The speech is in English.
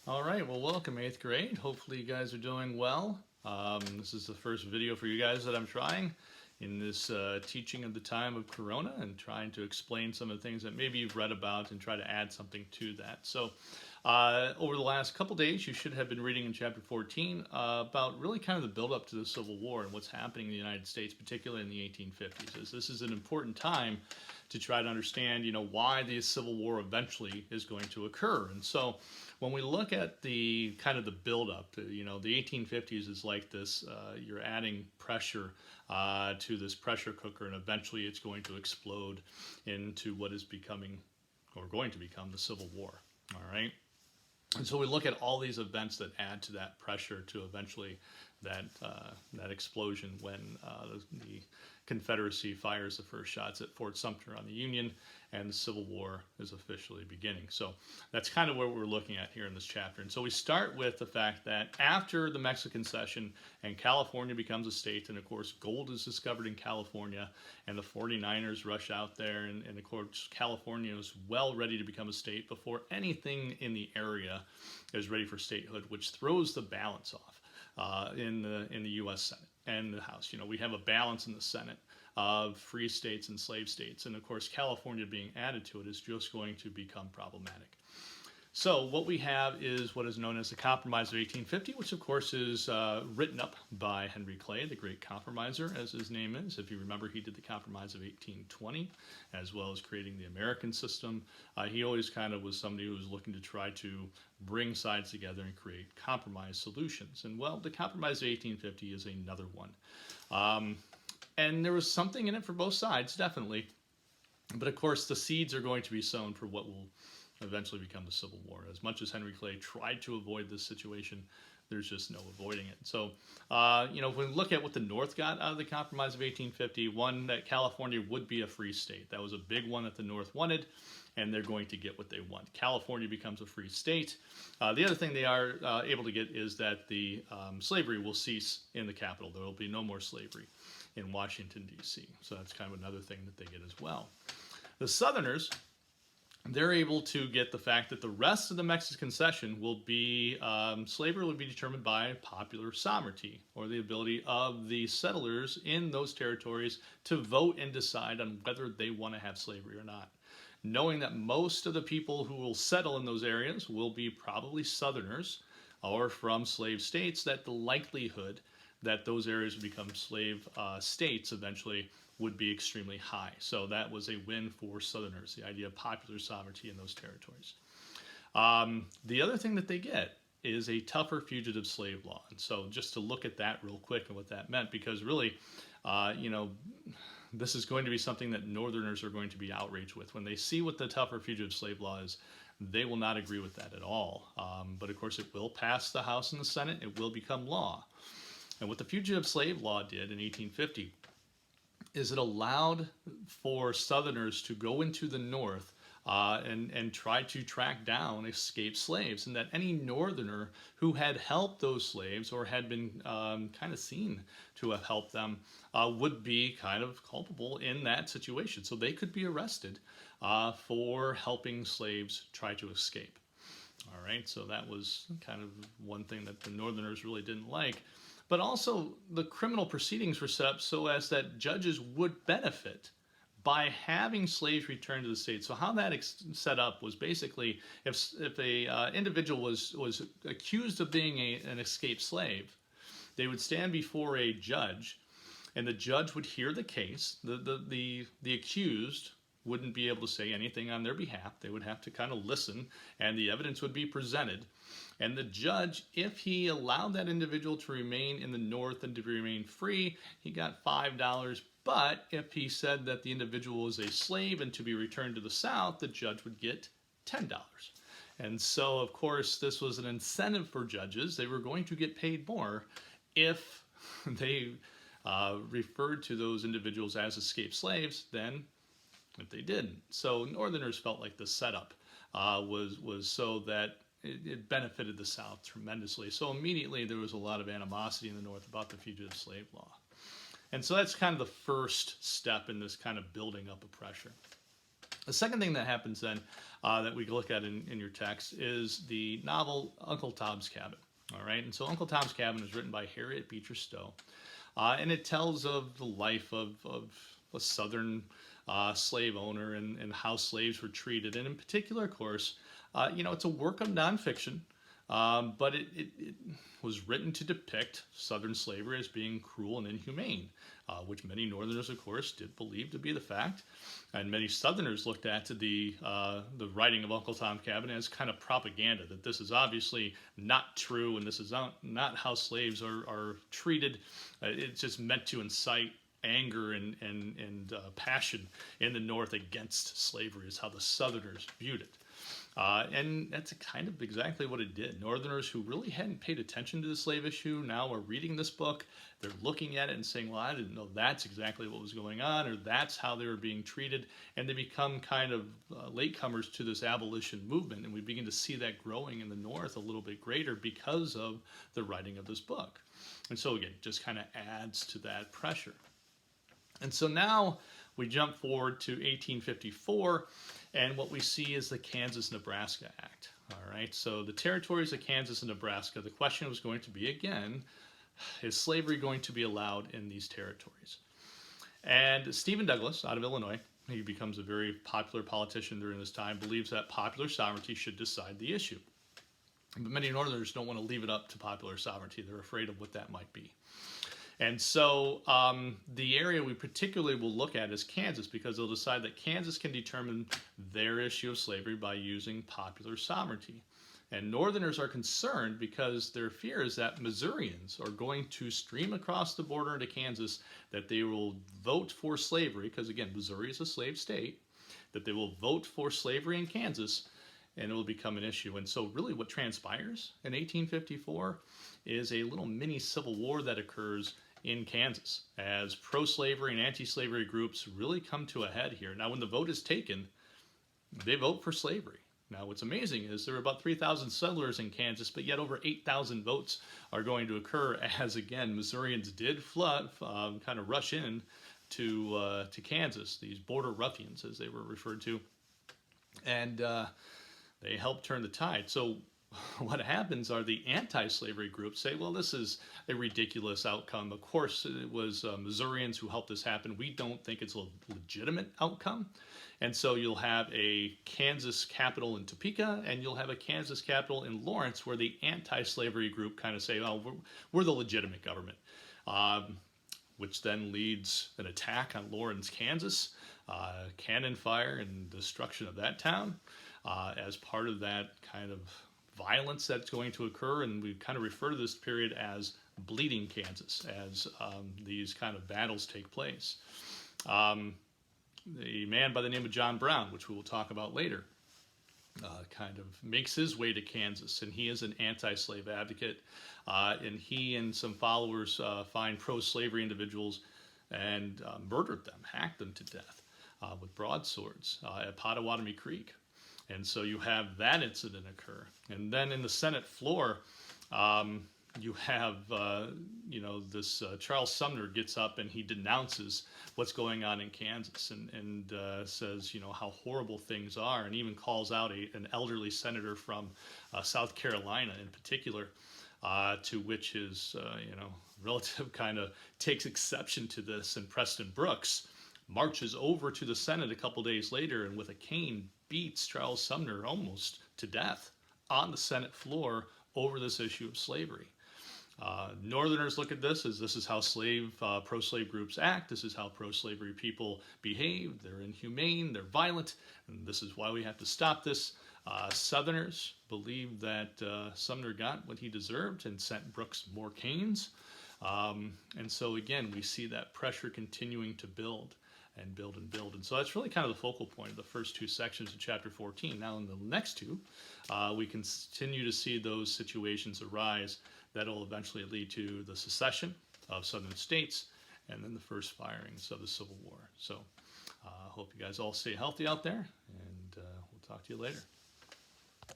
All right, well, welcome 8th grade. Hopefully you guys are doing well. This is the first video for you guys that I'm trying in this teaching of the time of Corona and trying to explain some of the things that maybe you've read about and try to add something to that. So over the last couple days, you should have been reading in chapter 14 about really kind of the build-up to the Civil War and what's happening in the United States, particularly in the 1850s. As this is an important time to try to understand, why the Civil War eventually is going to occur. And so when we look at the kind of the buildup, the 1850s is like this, you're adding pressure to this pressure cooker, and eventually it's going to explode into what is becoming, or going to become, the Civil War. All right. And so we look at all these events that add to that pressure to eventually that explosion when the Confederacy fires the first shots at Fort Sumter on the Union, and the Civil War is officially beginning. So that's kind of what we're looking at here in this chapter. And so we start with the fact that after the Mexican Cession and California becomes a state, and of course gold is discovered in California, and the 49ers rush out there, and of course California is well ready to become a state before anything in the area is ready for statehood, which throws the balance off in the U.S. Senate and the House. We have a balance in the Senate of free states and slave states, and of course California being added to it is just going to become problematic. So what we have is what is known as the Compromise of 1850, which of course is written up by Henry Clay, the great compromiser, as his name is. If you remember, he did the Compromise of 1820, as well as creating the American system. He always kind of was somebody who was looking to try to bring sides together and create compromise solutions. And well, the Compromise of 1850 is another one. And there was something in it for both sides, definitely. But of course, the seeds are going to be sown for what will eventually become the Civil War. As much as Henry Clay tried to avoid this situation, there's just no avoiding it. So, if we look at what the North got out of the Compromise of 1850, one, that California would be a free state. That was a big one that the North wanted, and they're going to get what they want. California becomes a free state. The other thing they are able to get is that the slavery will cease in the capital. There will be no more slavery in Washington, D.C. So that's kind of another thing that they get as well. The Southerners, they're able to get the fact that the rest of the Mexican Cession will be, slavery will be determined by popular sovereignty, or the ability of the settlers in those territories to vote and decide on whether they want to have slavery or not. Knowing that most of the people who will settle in those areas will be probably Southerners or from slave states, that the likelihood that those areas would become slave states eventually would be extremely high. So that was a win for Southerners, the idea of popular sovereignty in those territories. The other thing that they get is a tougher fugitive slave law. And so just to look at that real quick and what that meant, because really, this is going to be something that Northerners are going to be outraged with. When they see what the tougher fugitive slave law is, they will not agree with that at all. But of course, it will pass the House and the Senate. It will become law. And what the fugitive slave law did in 1850 is it allowed for Southerners to go into the North and try to track down escaped slaves, and that any Northerner who had helped those slaves or had been kind of seen to have helped them would be kind of culpable in that situation. So they could be arrested for helping slaves try to escape. All right, so that was kind of one thing that the Northerners really didn't like. But also, the criminal proceedings were set up so as that judges would benefit by having slaves returned to the state. So how that set up was basically, if a individual was accused of being an escaped slave, they would stand before a judge, and the judge would hear the case. The accused wouldn't be able to say anything on their behalf. They would have to kind of listen, and the evidence would be presented. And the judge, if he allowed that individual to remain in the North and to remain free, he got $5. But if he said that the individual was a slave and to be returned to the South, the judge would get $10. And so, of course, this was an incentive for judges. They were going to get paid more if they referred to those individuals as escaped slaves than if they didn't. So Northerners felt like the setup was so that it benefited the South tremendously. So immediately there was a lot of animosity in the North about the fugitive slave law. And so that's kind of the first step in this kind of building up of pressure. The second thing that happens then that we look at in your text is the novel Uncle Tom's Cabin. All right, and so Uncle Tom's Cabin is written by Harriet Beecher Stowe, and it tells of the life of a Southern slave owner and how slaves were treated. And in particular, of course, it's a work of nonfiction, but it was written to depict Southern slavery as being cruel and inhumane, which many Northerners, of course, did believe to be the fact. And many Southerners looked at the writing of Uncle Tom's Cabin as kind of propaganda, that this is obviously not true and this is not how slaves are treated. It's just meant to incite anger and passion in the North against slavery, is how the Southerners viewed it. And that's kind of exactly what it did. Northerners who really hadn't paid attention to the slave issue now are reading this book. They're looking at it and saying, well, I didn't know that's exactly what was going on, or that's how they were being treated. And they become kind of latecomers to this abolition movement. And we begin to see that growing in the North a little bit greater because of the writing of this book. And so again, just kind of adds to that pressure. And so now we jump forward to 1854, and what we see is the Kansas-Nebraska Act. All right, so the territories of Kansas and Nebraska, the question was going to be, again, is slavery going to be allowed in these territories? And Stephen Douglas, out of Illinois, he becomes a very popular politician during this time, believes that popular sovereignty should decide the issue. But many Northerners don't want to leave it up to popular sovereignty. They're afraid of what that might be. And so the area we particularly will look at is Kansas, because they'll decide that Kansas can determine their issue of slavery by using popular sovereignty. And Northerners are concerned because their fear is that Missourians are going to stream across the border into Kansas, that they will vote for slavery, because again, Missouri is a slave state, that they will vote for slavery in Kansas, and it will become an issue. And so really what transpires in 1854 is a little mini civil war that occurs in Kansas as pro-slavery and anti-slavery groups really come to a head here. Now, when the vote is taken, they vote for slavery. Now, what's amazing is there are about 3,000 settlers in Kansas, but yet over 8,000 votes are going to occur as, again, Missourians did flood, kind of rush in to Kansas, these border ruffians, as they were referred to, and they helped turn the tide. So what happens are the anti-slavery groups say, well, this is a ridiculous outcome. Of course, it was Missourians who helped this happen. We don't think it's a legitimate outcome. And so you'll have a Kansas capital in Topeka, and you'll have a Kansas capital in Lawrence, where the anti-slavery group kind of say, oh, we're the legitimate government, which then leads an attack on Lawrence, Kansas, cannon fire and destruction of that town as part of that kind of violence that's going to occur. And we kind of refer to this period as Bleeding Kansas, as these kind of battles take place. The man by the name of John Brown, which we will talk about later, kind of makes his way to Kansas, and he is an anti-slave advocate, and he and some followers find pro-slavery individuals and murdered them, hacked them to death with broadswords at Pottawatomie Creek. And so you have that incident occur. And then in the Senate floor, you have, this Charles Sumner gets up and he denounces what's going on in Kansas and says, how horrible things are, and even calls out an elderly senator from South Carolina in particular, to which his, relative kind of takes exception to this. And Preston Brooks marches over to the Senate a couple days later and with a cane beats Charles Sumner almost to death on the Senate floor over this issue of slavery. Northerners look at this as this is how pro-slave groups act. This is how pro-slavery people behave. They're inhumane, they're violent, and this is why we have to stop this. Southerners believe that Sumner got what he deserved and sent Brooks more canes. And so again, we see that pressure continuing to build and build and build. And so that's really kind of the focal point of the first two sections of chapter 14. Now in the next two, we continue to see those situations arise that will eventually lead to the secession of southern states and then the first firings of the Civil War. So I hope you guys all stay healthy out there, and we'll talk to you later.